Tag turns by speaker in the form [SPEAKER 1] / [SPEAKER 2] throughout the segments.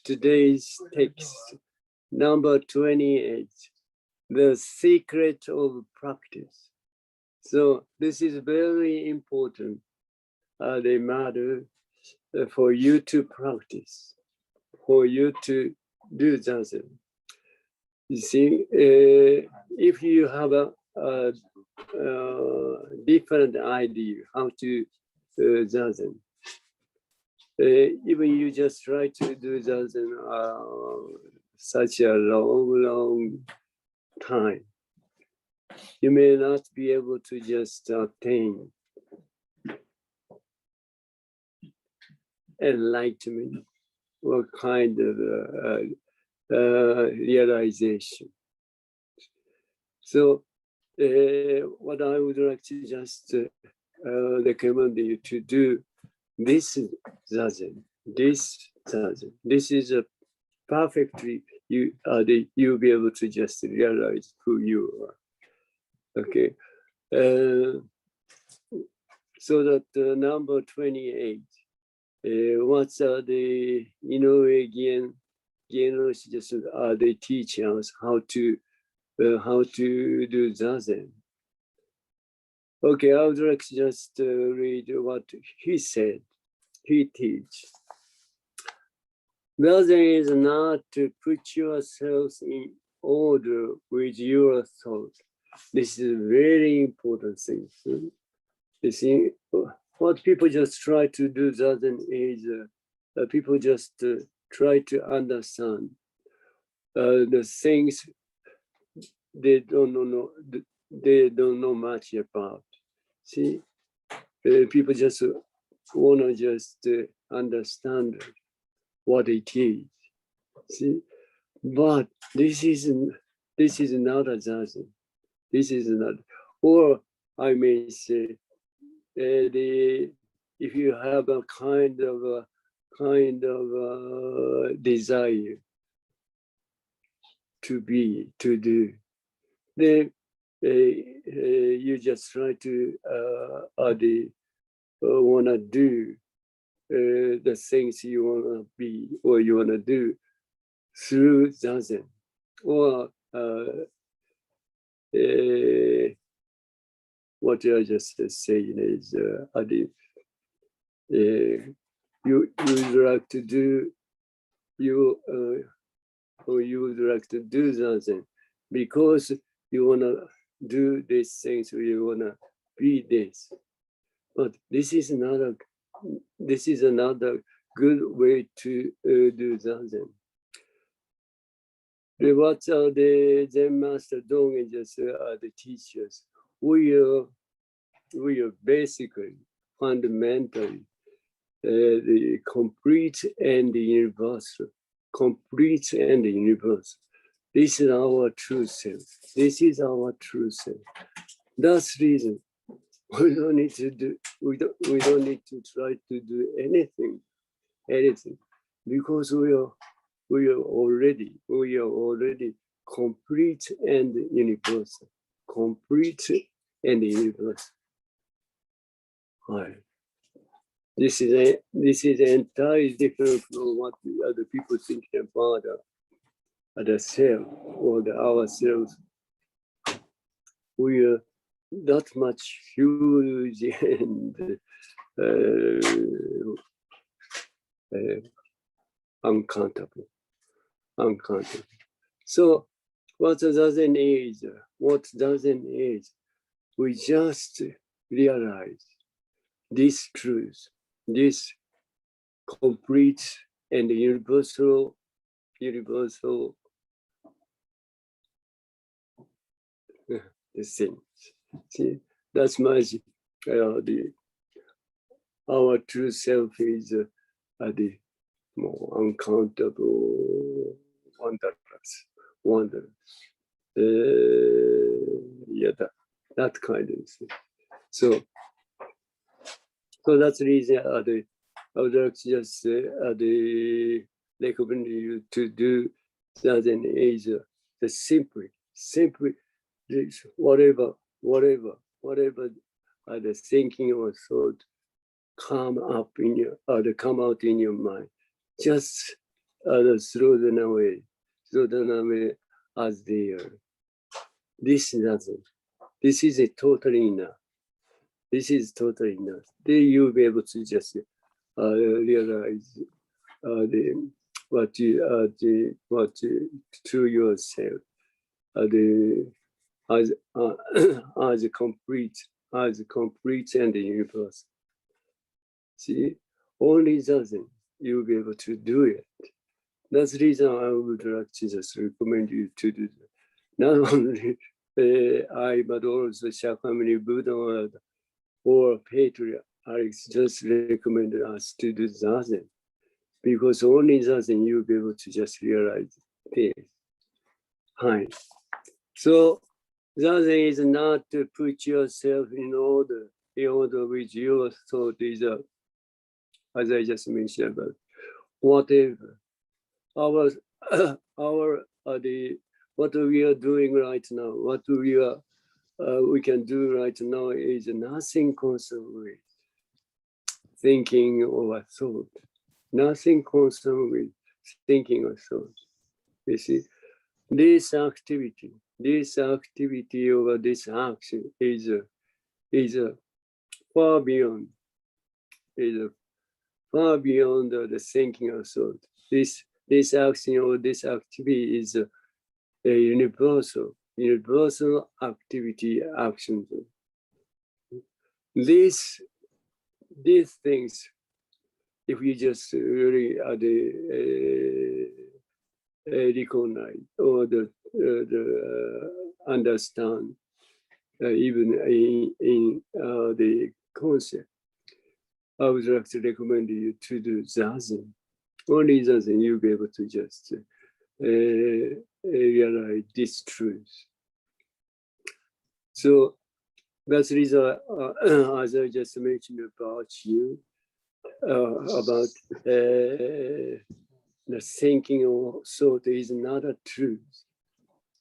[SPEAKER 1] today's text, number 28, the secret of practice. So this is very important, the matter for you to practice, for you to do Zazen. You see, if you have a different idea how to Zazen, even you just try to do Zazen such a long time, you may not be able to just attain enlightenment or kind of realization. So what I would like to just recommend you to do this Zazen, this Zazen. This is a perfectly, you'll be able to just realize who you are. Okay. So that number 28, what's the Inoue Gien Roshi they teach us how to do Zazen. Okay, I would like to just read what he said. He teach. Zazen is not to put yourselves in order with your thought. This is a very important thing. You see, what people just try to do Zazen is people just try to understand the things they don't know much about. See, people just want to just understand what it is. See, but this is not a Zazen. This is not, or I may say, if you have a kind of desire to do, then you just try to want to do the things you want to be or you want to do through Zazen, or what I just saying is you would like to do or you would like to do Zazen because you want to do these things or you want to be this. But this is another good way to do Zazen. What the Zen Master Dogen just the teachers? We are basically fundamentally the complete and the universal. Complete and universal. This is our true self. This is our true self. That's the reason we don't need to do. We don't need to try to do anything, because we are already complete and universal. Complete and universal. Right. This is entirely different from what the other people think about the self or ourselves. We are that much huge and uncountable. So what Zazen is, we just realize this truth, this complete and universal thing. See, that's much our true self is the more uncountable, wondrous. That kind of thing. So that's the reason I would like to just the recommend you to do Zazen is the simply whatever the thinking or thought come out in your mind, just throw them away as they are. This doesn't. This is a totally enough. This is totally enough. Then you'll be able to just realize what to yourself as complete and universal. See, only then you'll be able to do it. That's the reason I would like to just recommend you to do that. Not only I, but also Shakyamuni Buddha or Patriarchs just recommended us to do Zazen, because only Zazen you'll be able to just realize this. Hi. So Zazen is not to put yourself in order with your thought is, as I just mentioned, about whatever. What we are doing right now, what we can do right now is nothing concerned with thinking or thought. Nothing concerned with thinking or thought. You see, this activity or this action is far beyond the thinking or thought. This action or this activity is a universal activity action. These things, if you just really recognize or understand, even in the concept, I would like to recommend you to do Zazen. Only Zazen you'll be able to just realize this truth. So that's the reason, as I just mentioned about you, about the thinking or thought is not a truth.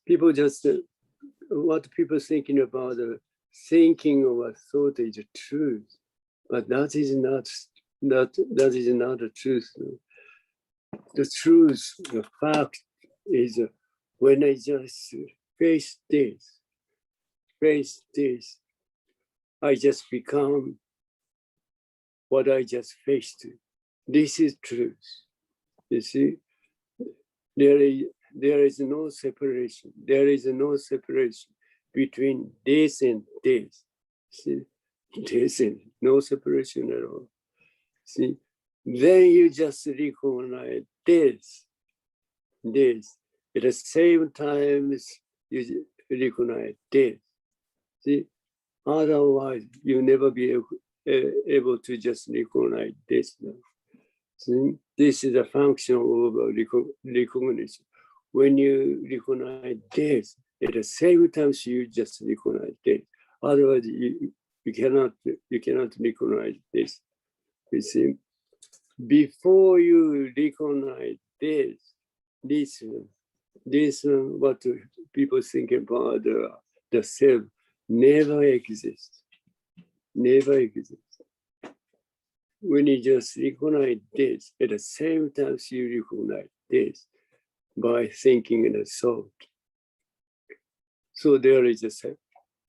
[SPEAKER 1] People just, what people thinking about the thinking or a thought is a truth, but that is not a truth. The truth, the fact is when I just face this, I just become what I just faced. This is truth. You see, there is no separation. There is no separation between this and this. See, this is no separation at all. See, then you just recognize this. At the same time, you recognize this. See, otherwise you'll never be able to just recognize this. See? This is a function of recognition. When you recognize this, at the same time you just recognize this. Otherwise, you cannot recognize this. You see, before you recognize this what people think about the self never exists. Never exists. When you just recognize this, at the same time you recognize this by thinking and thought. So there is a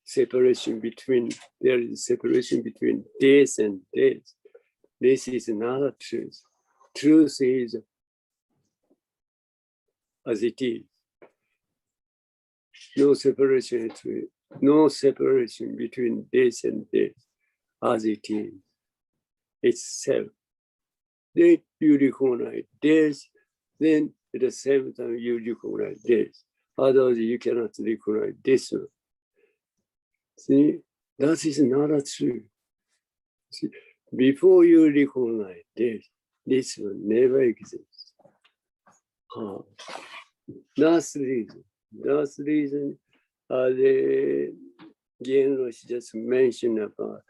[SPEAKER 1] separation between this and this. This is not a truth. Truth is as it is. No separation between this and this, as it is. Itself. Then you recognize this, then at the same time you recognize this. Otherwise you cannot recognize this one. See, that is not a truth. See, before you recognize this one never exists. That's the reason the Jinen Roshi just mentioned about.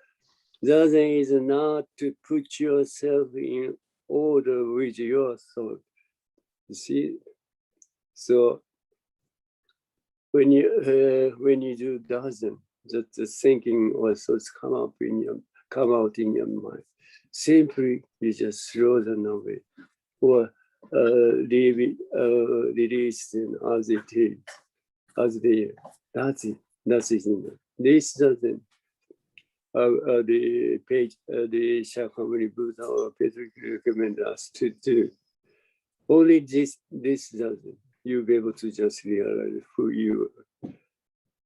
[SPEAKER 1] Zazen is not to put yourself in order with your thought. You see, so when you do Zazen, that the thinking or thoughts come out in your mind. Simply, you just throw them away, or leave it, release it as it is, as they. That's it. That's it. This doesn't. The page, the Shakyamuni Buddha or Peter recommend us to do. Only this doesn't. You'll be able to just realize who you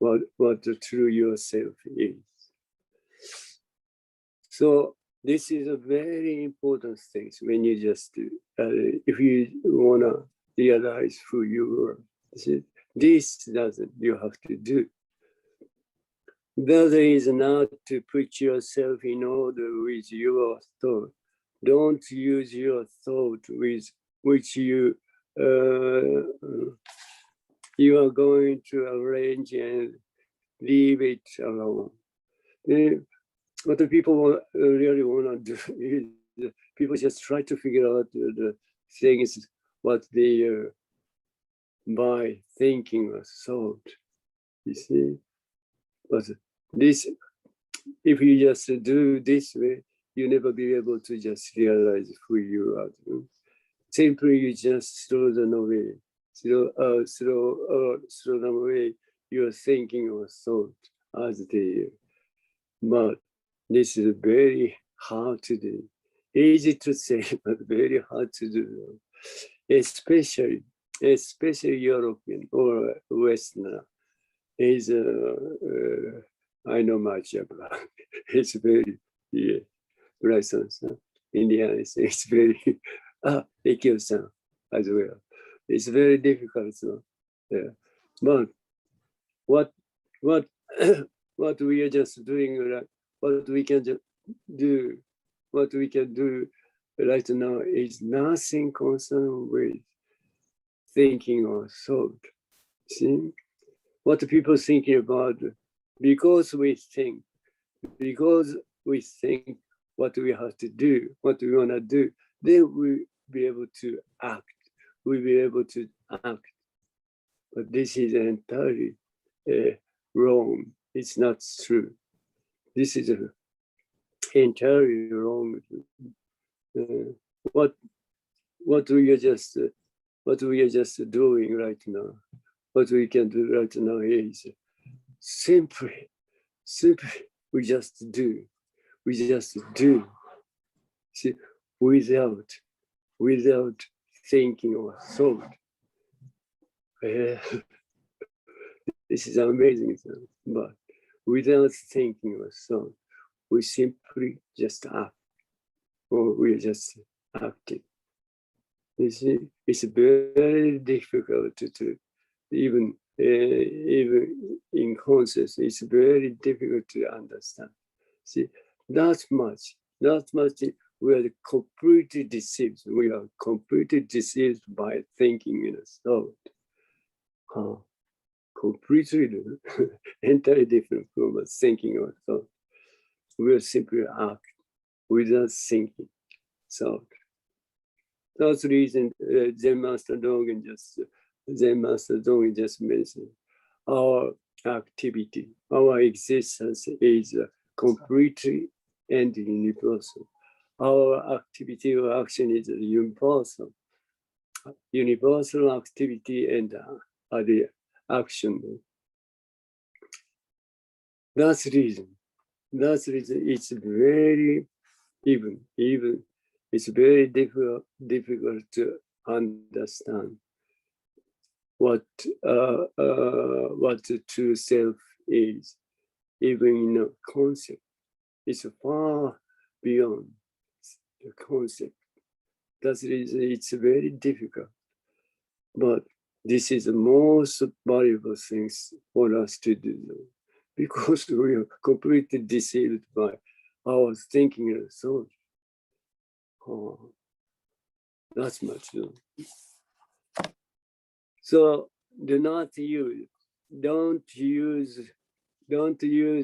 [SPEAKER 1] are, what the true yourself is. So this is a very important thing when you just, if you wanna realize who you are, this doesn't, you have to do. The other is not to put yourself in order with your thought. Don't use your thought with which you are going to arrange and leave it alone. What the people really want to do is people just try to figure out the things what they by thinking or thought. You see, but this, if you just do this way, you never be able to just realize who you are. Simply, you just throw them away, throw them away. Your thinking or thought as they. But this is very hard to do. Easy to say, but very hard to do. Especially European or Westerner is I know much about. It's very presence. Indian it's very Ekyo-san as well. It's very difficult. So, yeah. But what what we are just doing, what we can do right now is nothing concerned with thinking or thought. See what people thinking about, because we think what we have to do, what we want to do, then we'll be able to act. We'll be able to act. But this is entirely wrong. It's not true. This is entirely wrong. What we are just doing right now, what we can do right now is simply we just do. See, without thinking or thought. This is amazing, but without thinking or thought, we simply just act, or we're just acting. You see, it's very difficult to even in concepts. It's very difficult to understand. See, that much we are completely deceived. We are completely deceived by thinking in a thought. Completely entirely different from thinking or thought. We will simply act without thinking. So that's the reason Zen Master Dogen just mentioned our activity, our existence is completely and universal. Our activity or action is universal. Universal activity and the action. That's the reason. It's very it's very difficult to understand what the true self is, even in a concept. It's far beyond the concept. That's the reason it's very difficult. But this is the most valuable things for us to do, because we are completely deceived by our thinking and thought. That's much. So don't use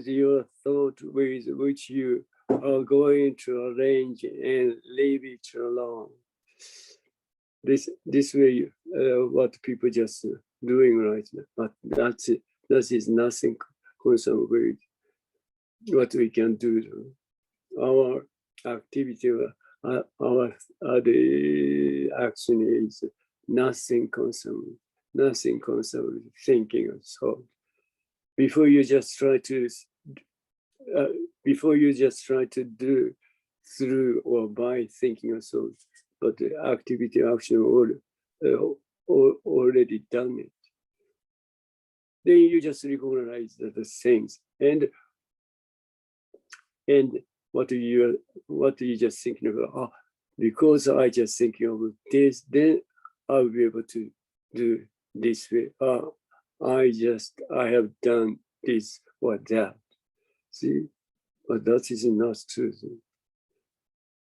[SPEAKER 1] your thought with which you are going to arrange and leave it alone. This way, what people just doing right now, but that is nothing concerned with what we can do. Our activity, the action is nothing concerned with thinking and thought. Before you just try to do through or by thinking or thought, but the activity action already done it. Then you just recognize the things and what you just thinking about. Because I just thinking of this, then I'll be able to do this way. I have done this or that. See, but that is not true.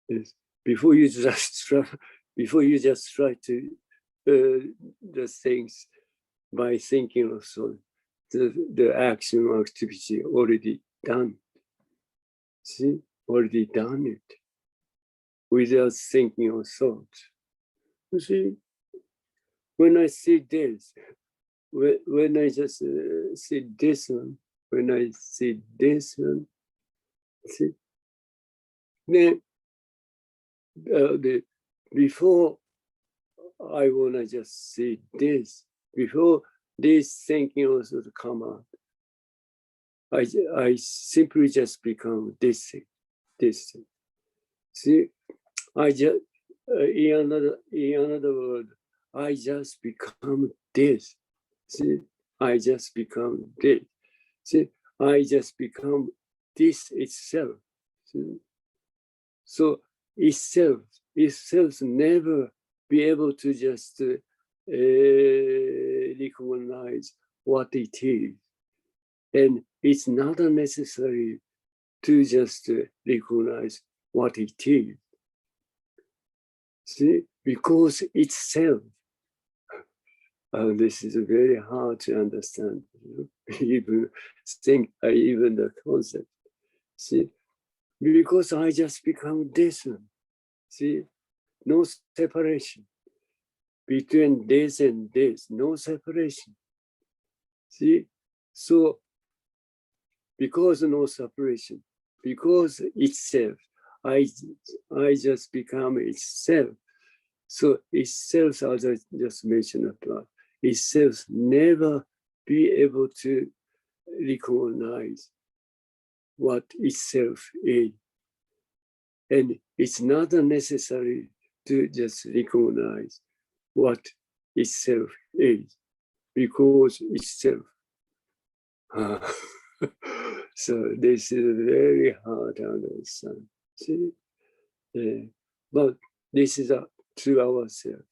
[SPEAKER 1] Yes. Before you just try to the things by thinking also, the action or activity already done. See, already done it without thinking or thought. You see, when I see this, when I just see this one, when I see this one, see, then before I wanna just see this, before this thinking also to come out, I simply just become this thing. See, I just in another word, I just become this. See, I just become this. See, I just become this itself. See? So itself never be able to just recognize what it is. And it's not necessary to just recognize what it is. See, because itself, this is very hard to understand, even the concept. See, because I just become this one. See, no separation between this and this, no separation. See, so because no separation, because itself, I just become itself. So itself, as I just mentioned about, itself never be able to recognize what itself is. And it's not necessary to just recognize what itself is, because itself. So this is very hard to understand. See? But this is to ourselves.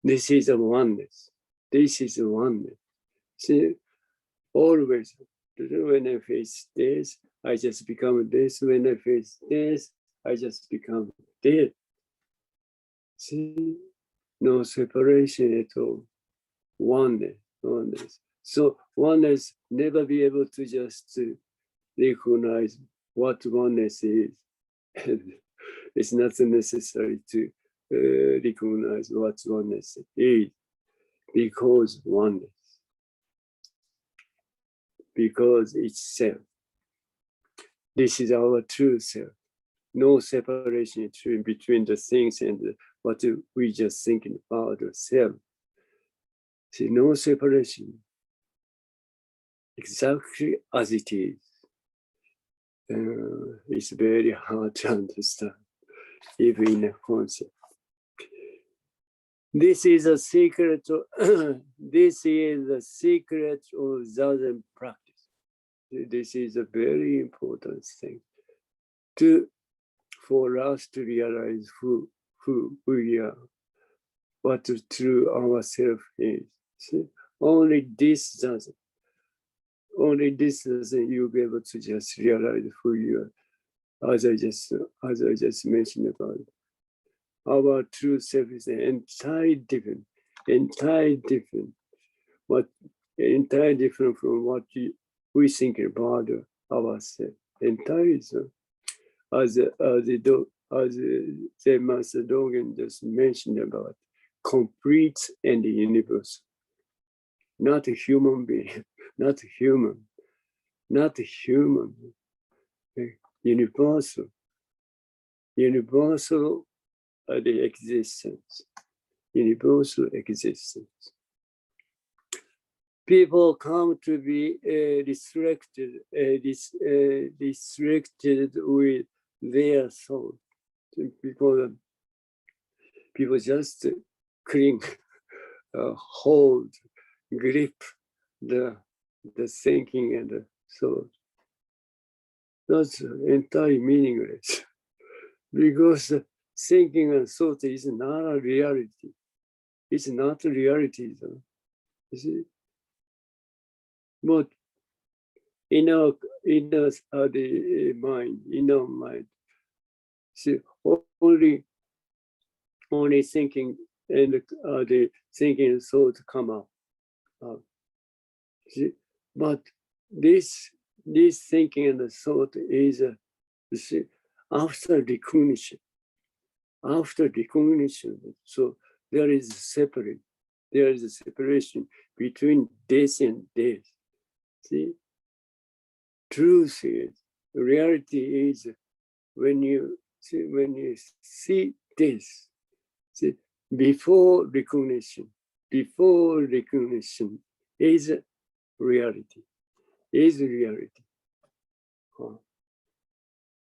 [SPEAKER 1] This is a oneness. This is a oneness. See, always, when I face this, I just become this. When I face this, I just become this. See, no separation at all. Oneness. So oneness never be able to just recognize what oneness is. It's not necessary to recognize what oneness is, because oneness, because it's self. This is our true self. No separation between the things and what we just thinking about the self. See, no separation. Exactly as it is. It's very hard to understand, even in a concept. This is a secret. This is the secret of Zazen practice. This is a very important thing for us to realize who we are, what the true ourself is. See? Only this doesn't. You'll be able to just realize who you are, as I just mentioned about it. Our true self is entirely different from what we think about ourselves. Entirely so. As the Master Dogen just mentioned about, complete and universal. Not a human being, not human, universal. universal the existence, universal existence. People come to be restricted with their soul. People just cling, hold, grip the thinking and the soul. That's entirely meaningless because thinking and thought is not a reality. It's not a reality, though. You see? But in our the mind, in our mind, see, only thinking and the thinking and thought come up. See? But this thinking and the thought is see, after recognition. After recognition, so there is a separation between this and this. See, truth is, reality is when you see this. See, before recognition is reality.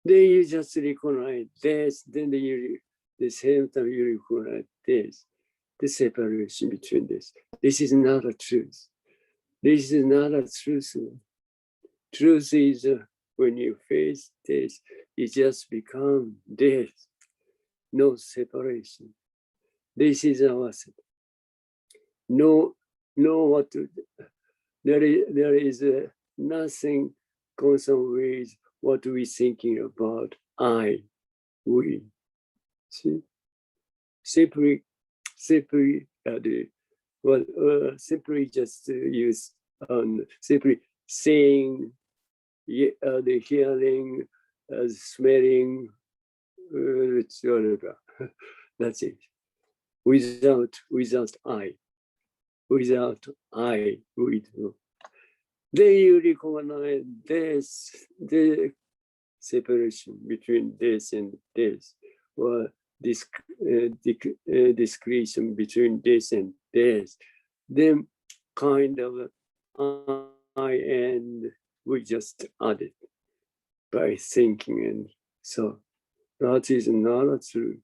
[SPEAKER 1] Then you just recognize this, then the same time you recognize this, the separation between this. This is not a truth. This is not a truth. Truth is when you face this, it just becomes this. No separation. This is our no what to, there is nothing concerned with what we thinking about. We. See, simply just use simply saying, the hearing, smelling, whatever. That's it. Without I, we do. Then you recognize this, the separation between this and this, or this discretion between this and this. Then kind of I and we just add it by thinking, and so that is not a truth.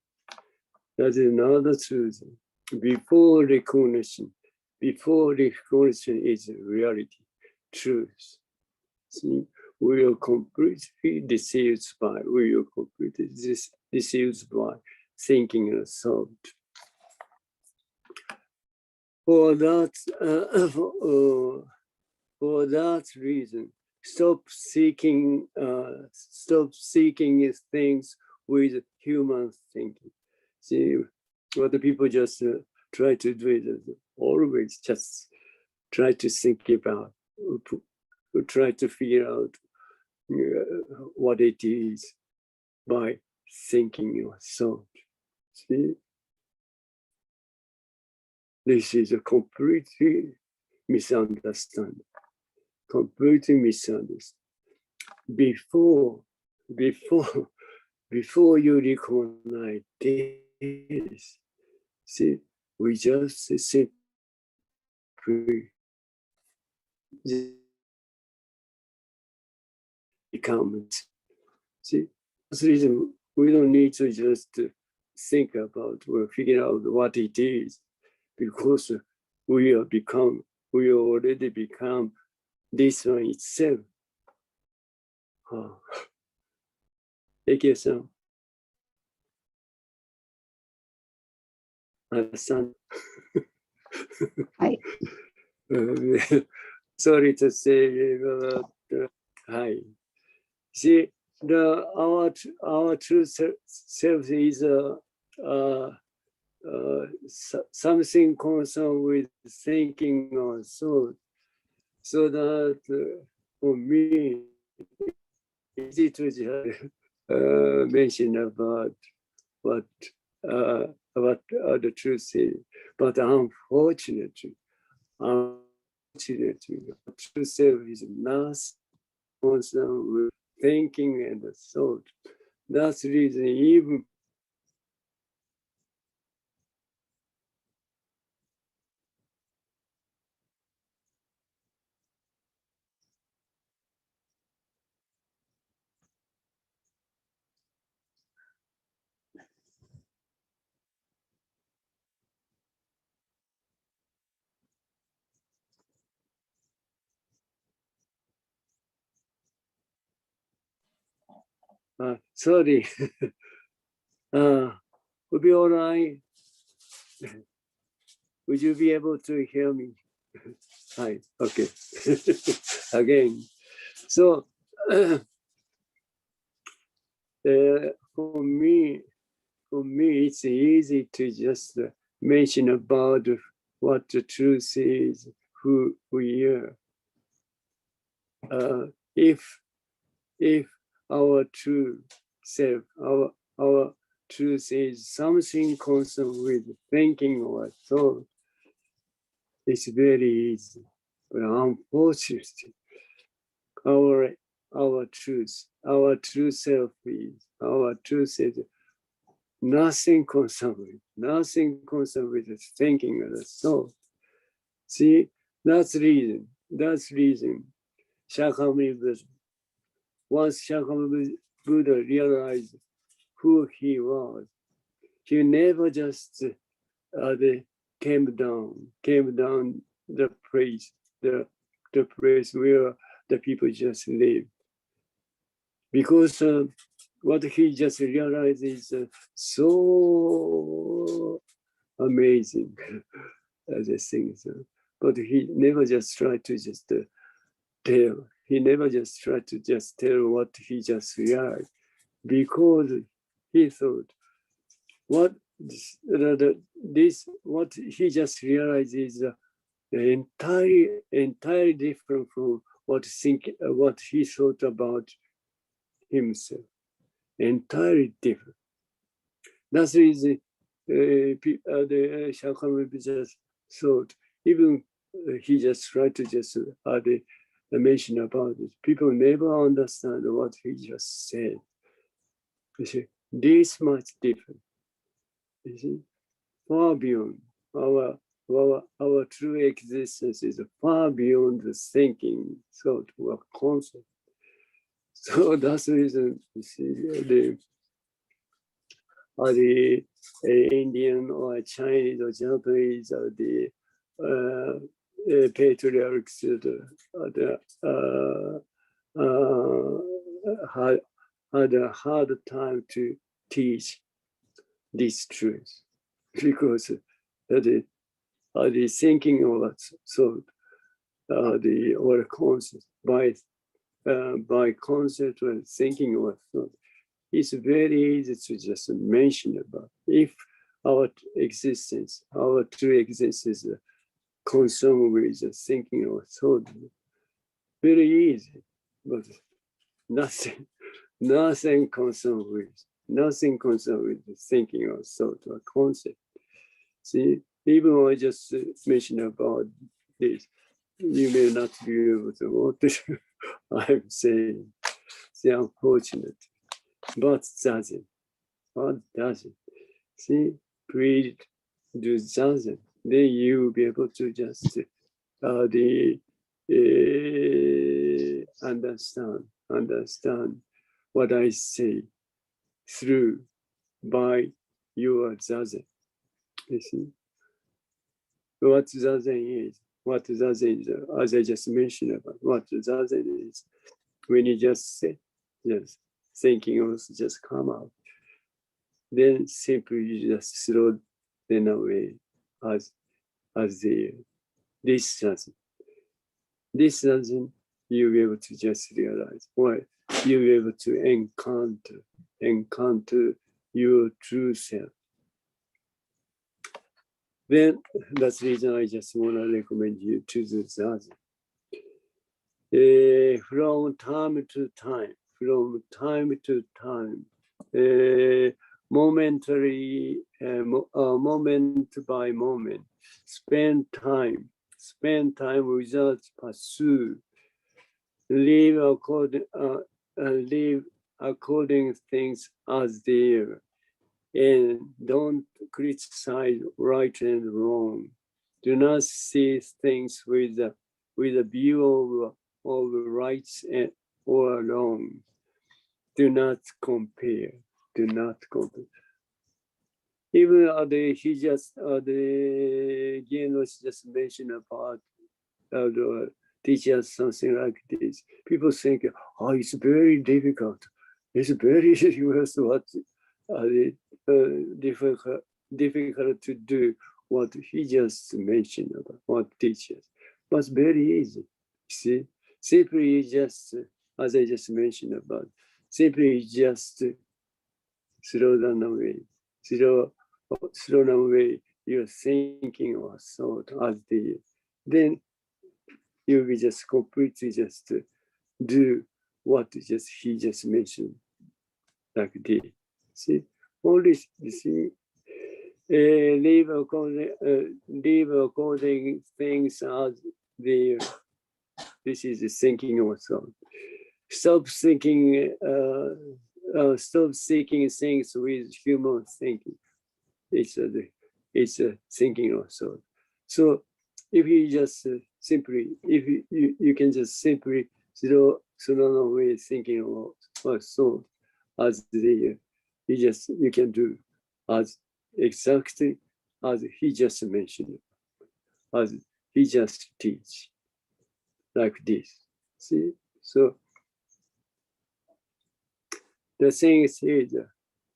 [SPEAKER 1] That is not the truth. Before recognition is reality, truth. See, we are completely deceived by thinking and thought. For that reason, stop seeking things with human thinking. See, what the people just try to do is always just try to think about, try to figure out what it is by thinking your thought. See, this is a completely misunderstanding. Completely misunderstood. Before you recognize this, see, we just simply become. See, that's the reason we don't need to just think about or figure out what it is, because we already become this one itself. Eke-san, understand?
[SPEAKER 2] Hi.
[SPEAKER 1] Sorry to say, but hi. See, our true self is something concerned with thinking or thought, so that for me, easy to just mention about what the truth is, but unfortunately, the true self is not concerned with thinking and thought. That's the reason even sorry. Would be all right. Would you be able to hear me? Hi. Okay. Again. So for me, it's easy to just mention about what the truth is, who we are. If our true self, our truth is something concerned with thinking or thought, it's very easy. But unfortunately, our our true self is nothing concerned with thinking or thought. See, that's reason. Shakyamuni Buddha. Once Shakyamuni Buddha realized who he was, he never just came down the place, the place where the people just live. Because what he just realized is so amazing as a thing. But he never just tried to just tell. He never just tried to just tell what he just realized, because he thought what what he just realized is entirely different from what he thought about himself. Entirely different. That's the reason the Shakyamuni just thought, even he just tried to just mention about it. People never understand what he just said. You see, this much different. You see, far beyond our true existence is far beyond the thinking, thought, or concept. So that's the reason you see the Indian or Chinese or Japanese or the patriarchs had a hard time to teach this truth, because the thinking of thought, or concept by concept and thinking of thought, it's very easy to just mention about. If our existence, our true existence, is concerned with thinking or thought, very easy, but nothing concerned with thinking or thought or concept. See, even when I just mention about this, you may not be able to what I'm saying. See, unfortunate. But doesn't. What doesn't? See, please do doesn't. Then you will be able to just understand what I say through by your zazen. You see, what zazen is. What zazen is, as I just mentioned about what zazen is, when you just say, yes, thinking also just come out, then simply you just throw them away as this doesn't you'll be able to just realize, or you'll be able to encounter your true self. Then that's the reason I just want to recommend you to the zazen. From time to time, momentary, moment by moment, spend time without pursue, live according things as they are, and don't criticize right and wrong. Do not see things with a view of rights and or wrong. Do not compare. Do not compare. Even he just the Genos just mentioned about teach us something like this. People think, oh, it's very difficult. It's very difficult difficult to do what he just mentioned about what teachers. But it's very easy. See, simply just as I just mentioned about, simply just slow down away, slow down away your thinking or thought as the then you will just completely just do what he just mentioned like this. See, all this, you see, live according things as they. This is the thinking of thought. Stop thinking. Stop seeking things with human thinking. It's a thinking of thought. So if you just simply, if you can just simply slow away thinking of thought as they, you can do as exactly as he just mentioned, as he just teach like this. See, so the thing is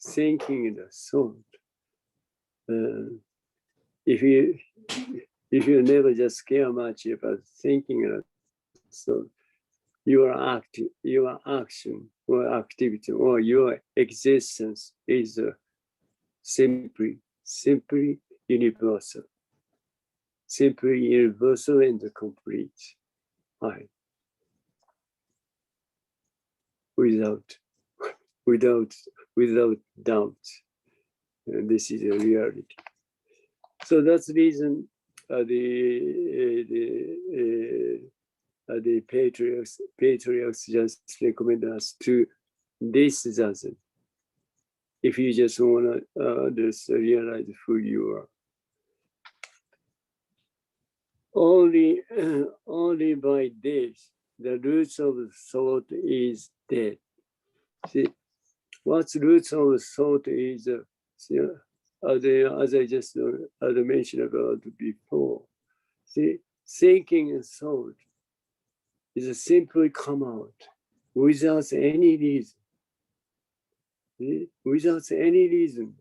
[SPEAKER 1] thinking the thought. If you never just care much about thinking, so your action or activity or your existence is simply universal, and complete, right? Without doubt. And this is a reality. So that's the reason the patriarchs just recommend us to this doesn't. If you just wanna just realize who you are, only by this the roots of thought is dead. See, what's roots of thought is as I just mentioned about before. See, thinking and thought is simply come out without any reason. See? Without any reason.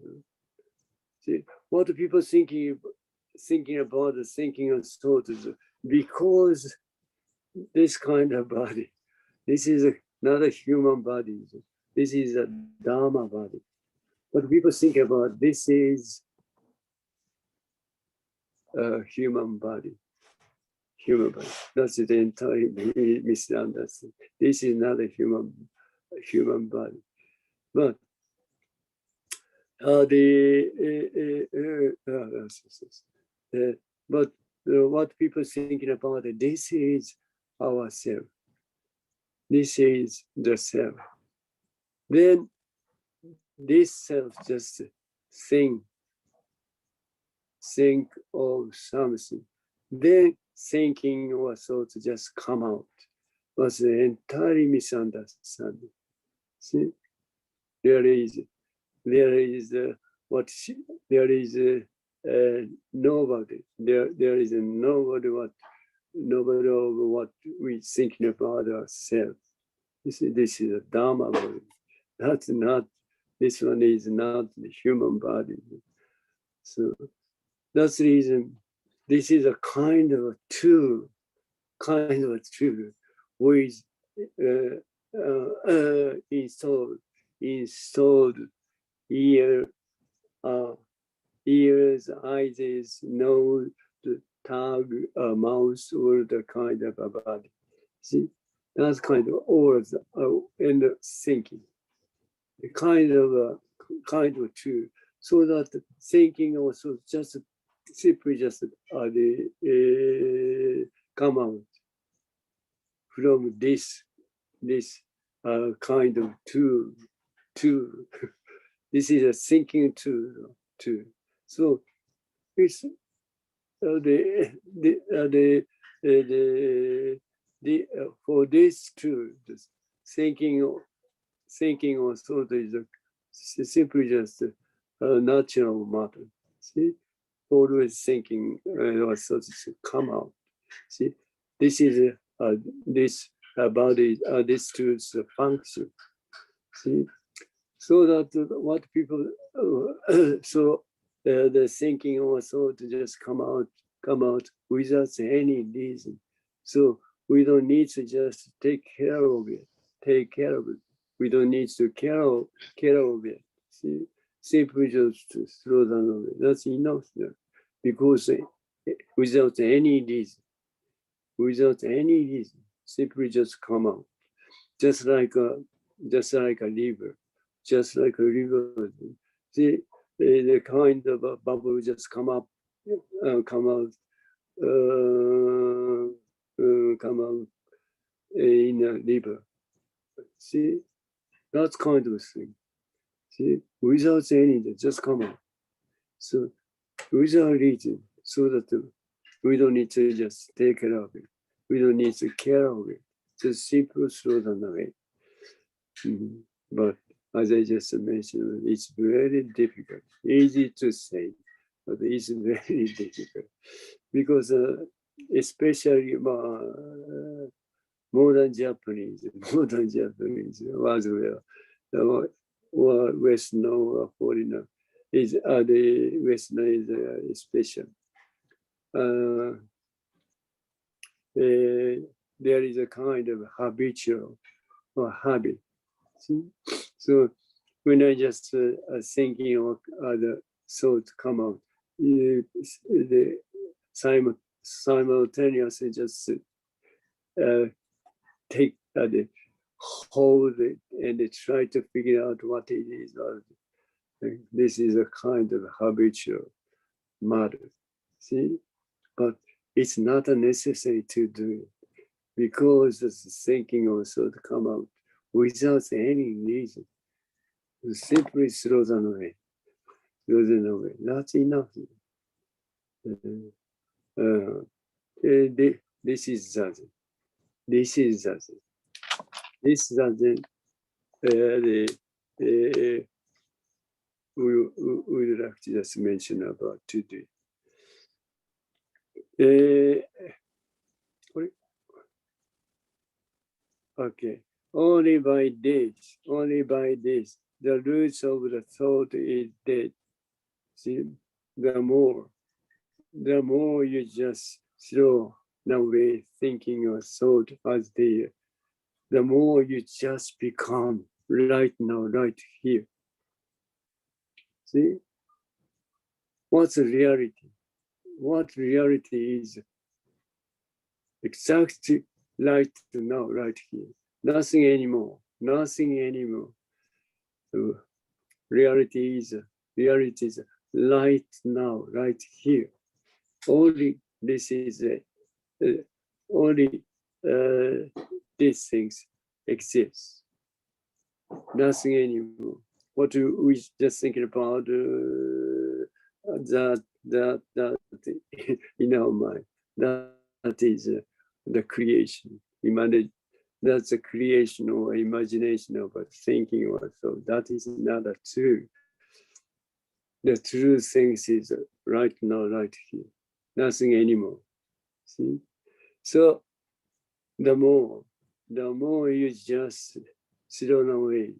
[SPEAKER 1] See, what people thinking about the thinking and thought is because this kind of body, this is not a human body. This is a Dharma body. But people think about this is a human body. That's the entire misunderstanding. This is not a human body. But what people thinking about it, this is ourself. This is the self. Then this self just think of something. Then thinking or thoughts just come out. Was entirely misunderstanding. See, there is nobody. There is nobody of what we thinking about ourselves. This is a Dharma body. That's not. This one is not the human body. So that's the reason. This is a kind of a tool, with installed ears, eyes, nose, tongue, mouth, all the kind of a body. See, that's kind of all and thinking. The kind of tool, so that thinking also just simply just come out from this kind of tool. This is a thinking tool. So it's for this tool, thinking or thought is simply just a natural matter. See, always thinking or thoughts come out. See, this is this body, this tool's function. See, so that what people so the thinking or thought just come out without any reason. So we don't need to just take care of it. We don't need to care of it. See, simply just to throw them away. That's enough there. Because without any reason, simply just come out. Just like a river. See, the kind of a bubble just come out, come out in a river. See, that kind of thing. See, without anything, just come out. So, without reason, so that we don't need to just take care of it. We don't need to care of it. Just simply throw them away. But as I just mentioned, it's very difficult. Easy to say, but it's very difficult because especially modern Japanese was where Western or foreigner is the Western is special. There is a kind of habitual or habit. See? So when I just thinking of other thoughts come out, the simultaneously just take the hold it and try to figure out what it is. This is a kind of habitual matter. See, but it's not necessary to do it because the thinking also to come out without any reason. Simply throw them away. That's enough. This is Zazen. This Zazen, we would like to just mention about today. Okay. Only by this, the roots of the thought is dead. See, the more you just throw away thinking or thought as there, the more you just become right now, right here. See, what's reality? What reality is exactly right now, right here. Nothing anymore. So reality is right now, right here. Only this is only these things exist. Nothing anymore. What we just thinking about that in our mind. That is the creation. That's a creation or imagination of a thinking or so. That is not a true. The true things is right now, right here. Nothing anymore. See? So the more you just throw away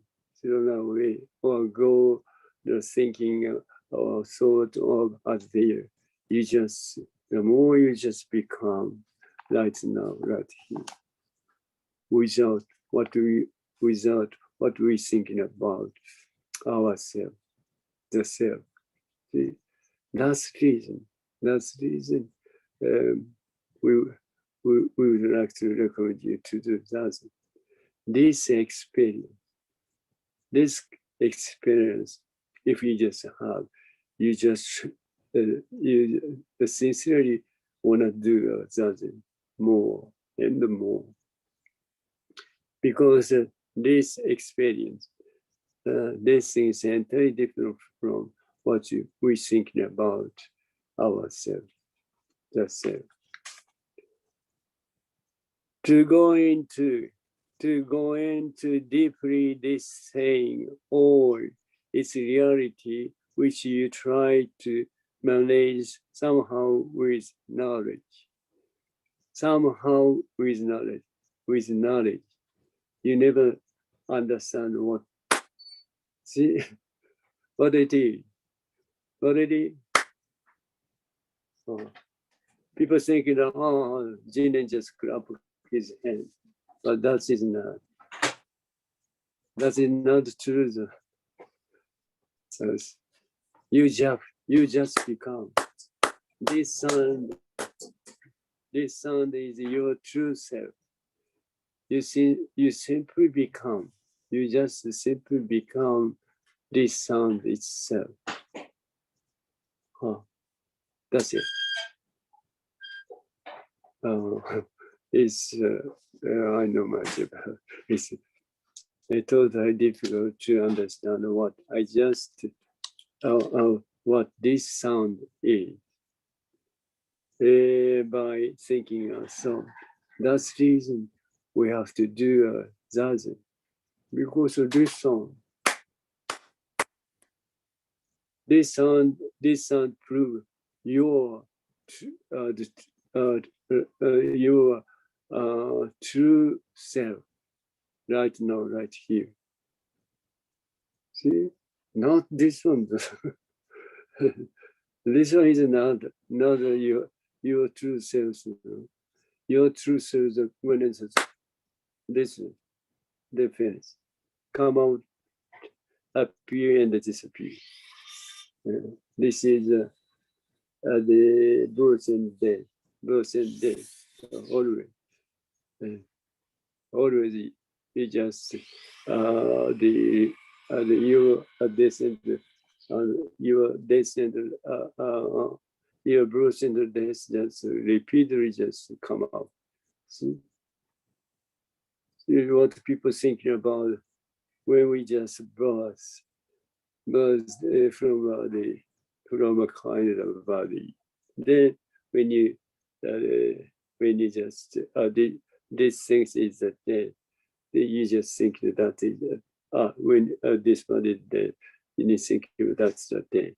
[SPEAKER 1] or go the thinking or thought of as there, the more you just become right now, right here. Without what we thinking about ourselves, the self. See? That's reason. We would like to recommend you to do that. This experience, if you just have, you just you sincerely want to do that more and more. Because this experience. This is entirely different from what we're thinking about ourselves, the self. To go into deeply this saying, all its reality, which you try to manage somehow with knowledge. Somehow with knowledge. You never understand what, see, what it is. What it is. Oh. People thinking that, oh, Jinen just clapped his hand. But that is not true. So you just become. This sound is your true self. You simply become. You just simply become this sound itself. Huh. That's it. I know much about it. It's totally difficult to understand what I just, what this sound is by thinking a song. That's the reason we have to do a zazen, because of this song. This sound proves your true self right now, right here. See, not this one. This one is not your true self. Your true self, when it's this one, they finish, come out, appear and disappear. This is the birth and death, always. Always, it just your descendant, your descendant, your birth and death just repeatedly just come out. See, what people thinking about when we just birth from a kind of body. Then when you just this things is that then you just think that is when this body is dead, you think that's the day.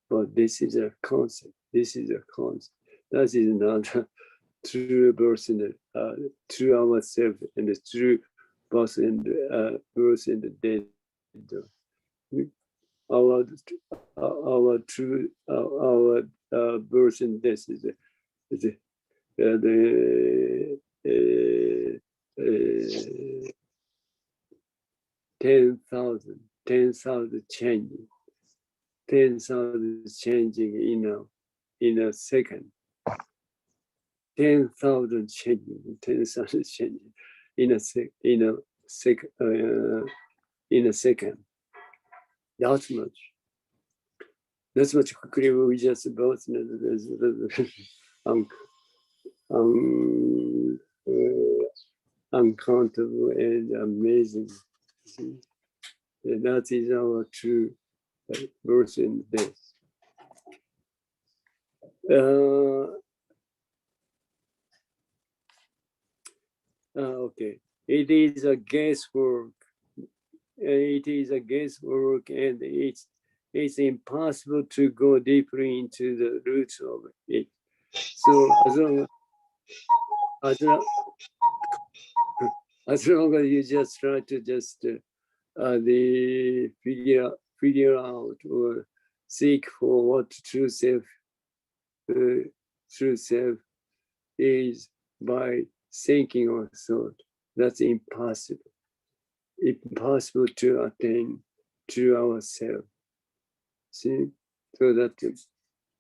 [SPEAKER 1] But this is a concept. This is a concept. That is not a true person, true ourselves, and the true person, birth and death. Our true birth and death is the 10,000 changing, 10,000 changing in a second, 10,000 changing, 10,000 changing in a second. That's much quickly we just both uncountable and amazing. That is our true birth and death. Okay, it is a guesswork. It is a guesswork, and it's impossible to go deeply into the roots of it. So as long as you just try to just figure out or seek for what true self is by thinking or thought, that's impossible. Impossible to attain to ourselves. See, so that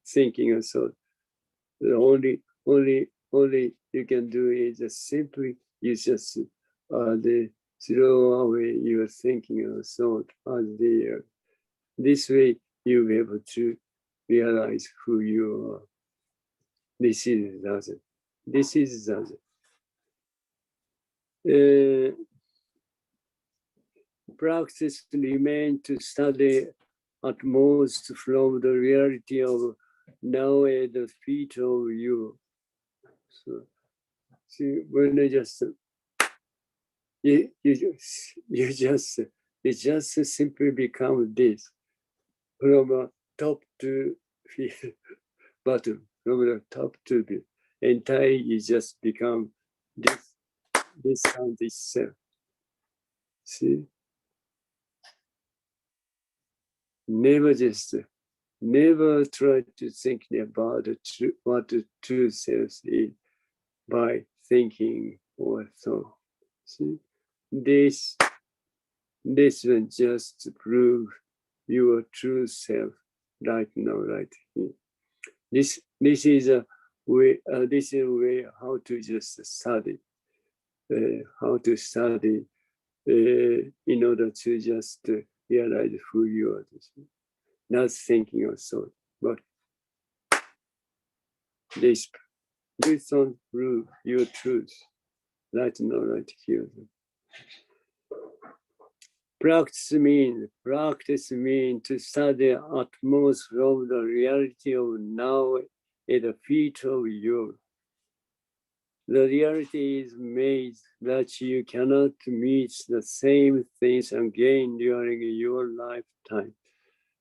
[SPEAKER 1] thinking and thought, the only you can do is just simply you just throw away your thinking and thought as the this way you'll be able to realize who you are. This is Zazen. This is Zazen. practice remain to study at most from the reality of now at the feet of you. So, see, when I just, it just simply become this from a top to bottom, from the top to the entire, it just become this sound itself. See, never try to think about what the true self is by thinking or thought. See, this will just prove your true self right now, right here. This is a way. This is a way how to just study. How to study in order to just realize who you are. Not thinking or thought, but this don't prove your truth right now, right here. Practice means to study at most from the reality of now at the feet of you. The reality is made that you cannot meet the same things again during your lifetime.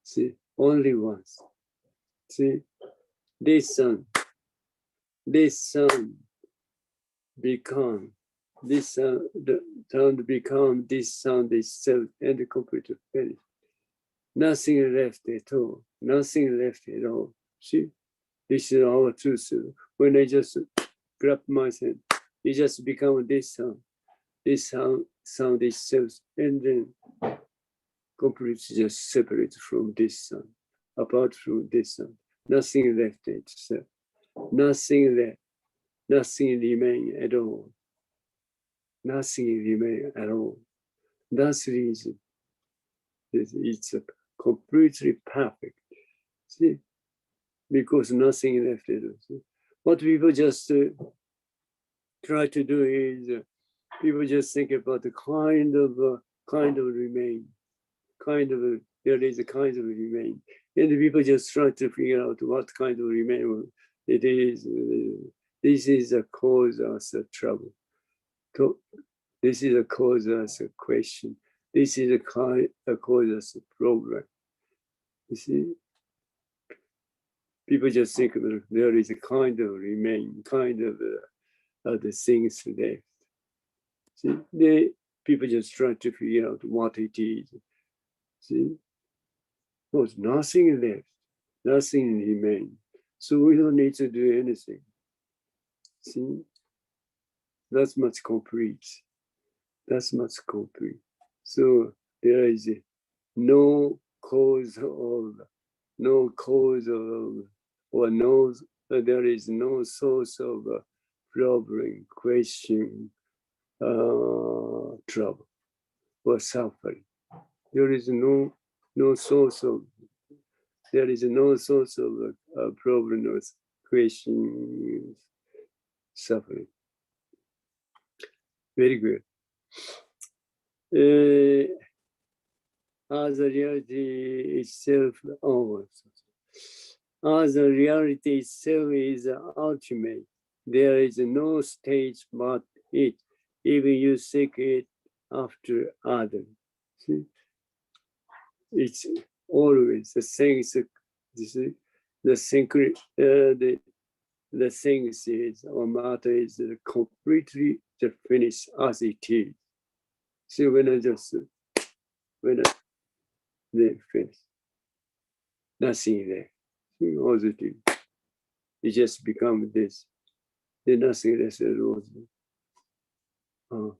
[SPEAKER 1] See, only once. See, this sun become this sound, the sound become this sound itself and completely finished. Nothing left at all. Nothing left at all. See, this is our truth. When I just grab myself, it just become this sound. This sound itself, and then completely just separate from this sound, apart from this sound. Nothing left itself. Nothing left. Nothing remain at all. Nothing remain at all. That's the reason. It's completely perfect. See, because nothing left at all. See? What people just try to do is people just think about the kind of remain, there is a kind of remain, and the people just try to figure out what kind of remain it is. This is a cause us of trouble. This is a cause us a question. This is a cause us a problem. You see, people just think there is a kind of remain, kind of the things left. See, people just try to figure out what it is. See, there's nothing left, nothing remains. So we don't need to do anything. See, that's much complete. That's much complete. So there is no cause of, or no, there is no source of problem, question, trouble, or suffering. There is no source of, problem or question, suffering. Very good. As a reality itself, as a reality itself is ultimate, there is no stage but it, even you seek it after others. See? It's always the things, the things is, or matter is completely finished as it is. See, when I then finish, nothing there. Positive. It just becomes this. There's nothing less at all.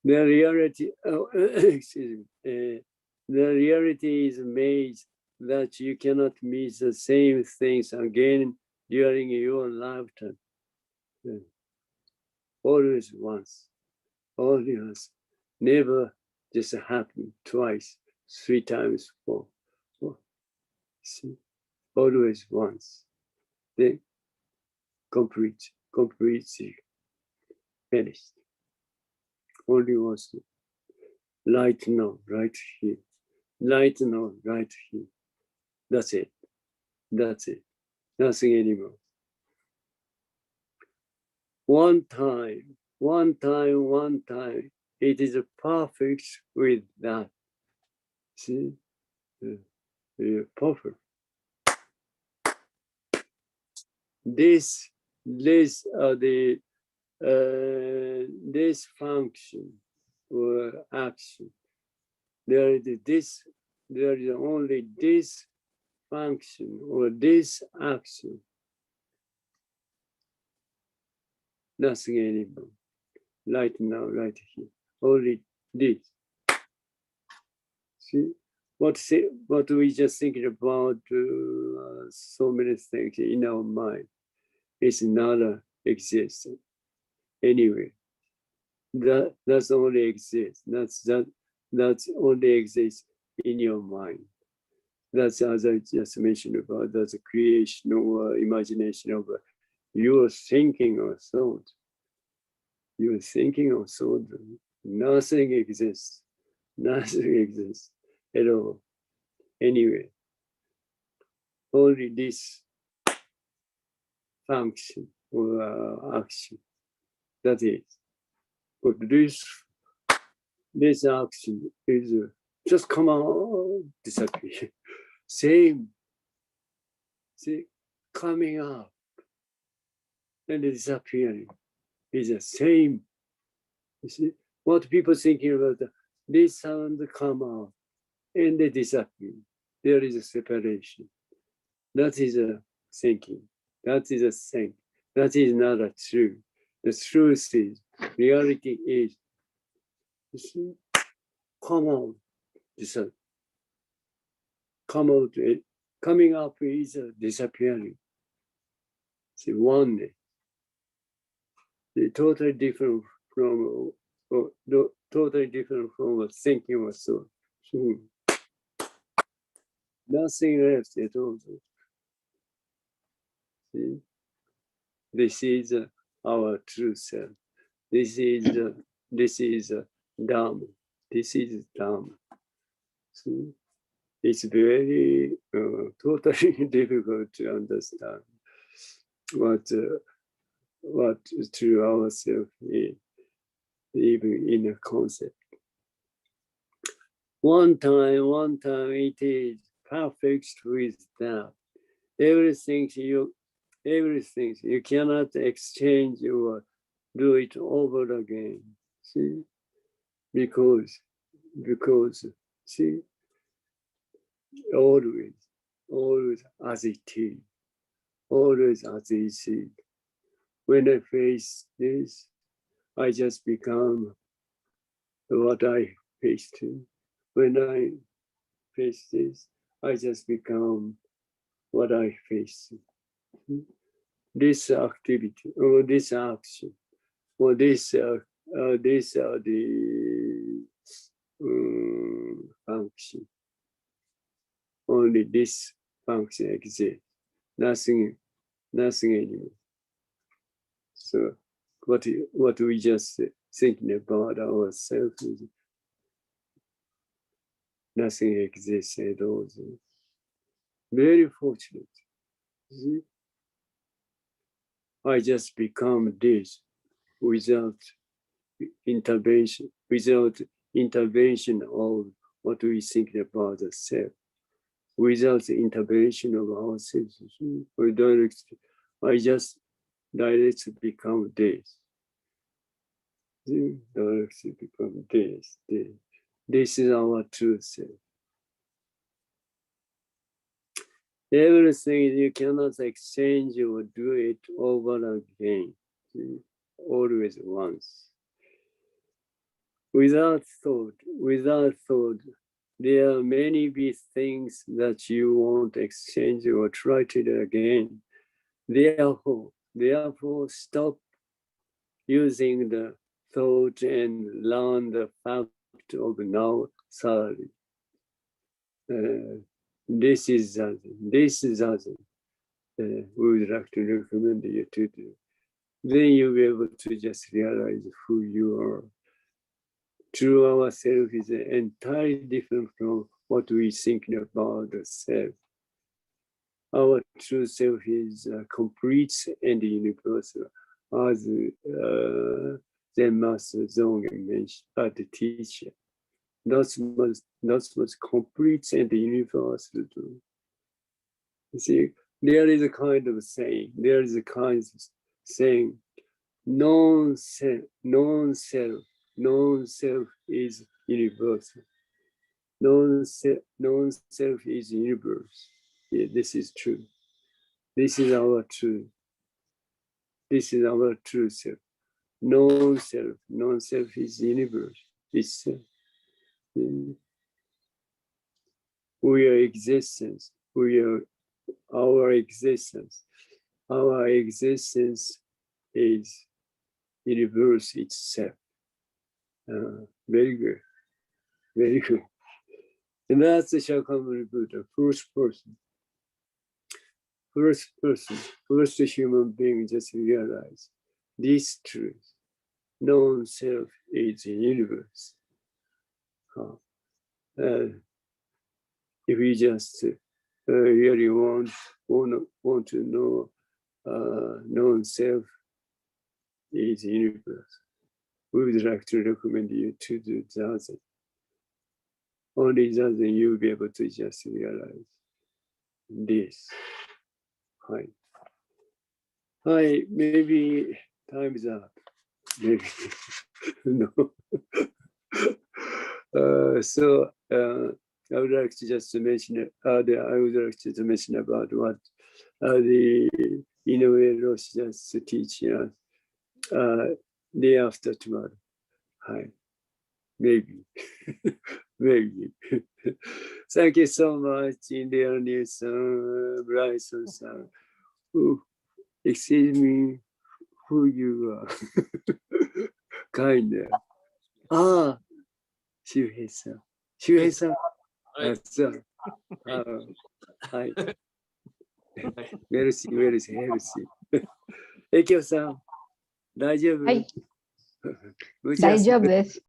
[SPEAKER 1] The reality, excuse me, the reality is made that you cannot meet the same things again during your lifetime. Always once, only once, never just happen twice, 3 times, 4. See, always once, then completely finished. only one thing. Right now, right here. Right now, right here. That's it. That's it. Nothing anymore. One time. It is perfect with that. See? Perfect. This function or action. There is only this function or this action. Nothing anymore. Right now, right here. Only this. See? What we just thinking about so many things in our mind is not existent. Anyway, that's only exists. That's only exists in your mind. That's as I just mentioned about that's a creation or imagination of your thinking or thought. Your thinking or thought. Nothing exists. Nothing exists at all. Anyway, only this function or action. That is. But this action is just come on, disappear. Same, see, coming up and disappearing is the same. You see, what people thinking about this sound come out and they disappear. There is a separation. That is a thinking. That is a thing. That is not a truth. The truth is, reality is, you see, come out, disappear. Come out, coming up is disappearing. See, oneness. Totally different from thinking or thought. Nothing left at all. See? This is our true self. This is Dharma. This is Dharma. See? It's very totally difficult to understand what to ourselves is, even in a concept. One time it is perfect with that. Everything you cannot exchange or do it over again. See, because see, always as it is, always as it is. When I face this, I just become what I face to. When I face this, I just become what I face. This activity or this action or this are the function. Only this function exists. Nothing anymore. So what we just thinking about ourselves is nothing exists at all. Very fortunate. See? I just become this without intervention of what we think about the self, without the intervention of ourselves. I just directly become this. Directly become this. This is our true self. Everything you cannot exchange or do it over again. Always once. Without thought, there are many big things that you won't exchange or try to do again. Therefore, stop using the thought and learn the fact of now thoroughly. This is we would like to recommend you to do. Then you'll be able to just realize who you are. true ourself is entirely different from what we think about the self. Our true self is complete and universal, as Zen Master Zong mentioned, the teacher. That's what's complete and universal. You see, there is a kind of saying, non-self is universal. Non-self is universe. Yeah, this is true. This is our true self. Non-self is universe itself. We are existence. We are our existence. Our existence is universe itself. Very good. Very good. And that's the Shakyamuni Buddha, first person. First human being just realize this truth. Non-self is the universe. If we just really want to know non-self is the universe, we would like to recommend you to do that. Only then you'll be able to just realize this. Hi. Hi, maybe time is up. Maybe. No. So I would like to just mention about what the Inoue Roshi just teaching us day after tomorrow. Hi. Maybe. Maybe. Thank you so much, Indian Nilsson, Bryson-san. Excuse me, who you are. Kind of. Shuhei-san. Shuhei-san. Hi. Merci, healthy. Ekyo-san, 大丈夫？
[SPEAKER 2] はい。大丈夫です。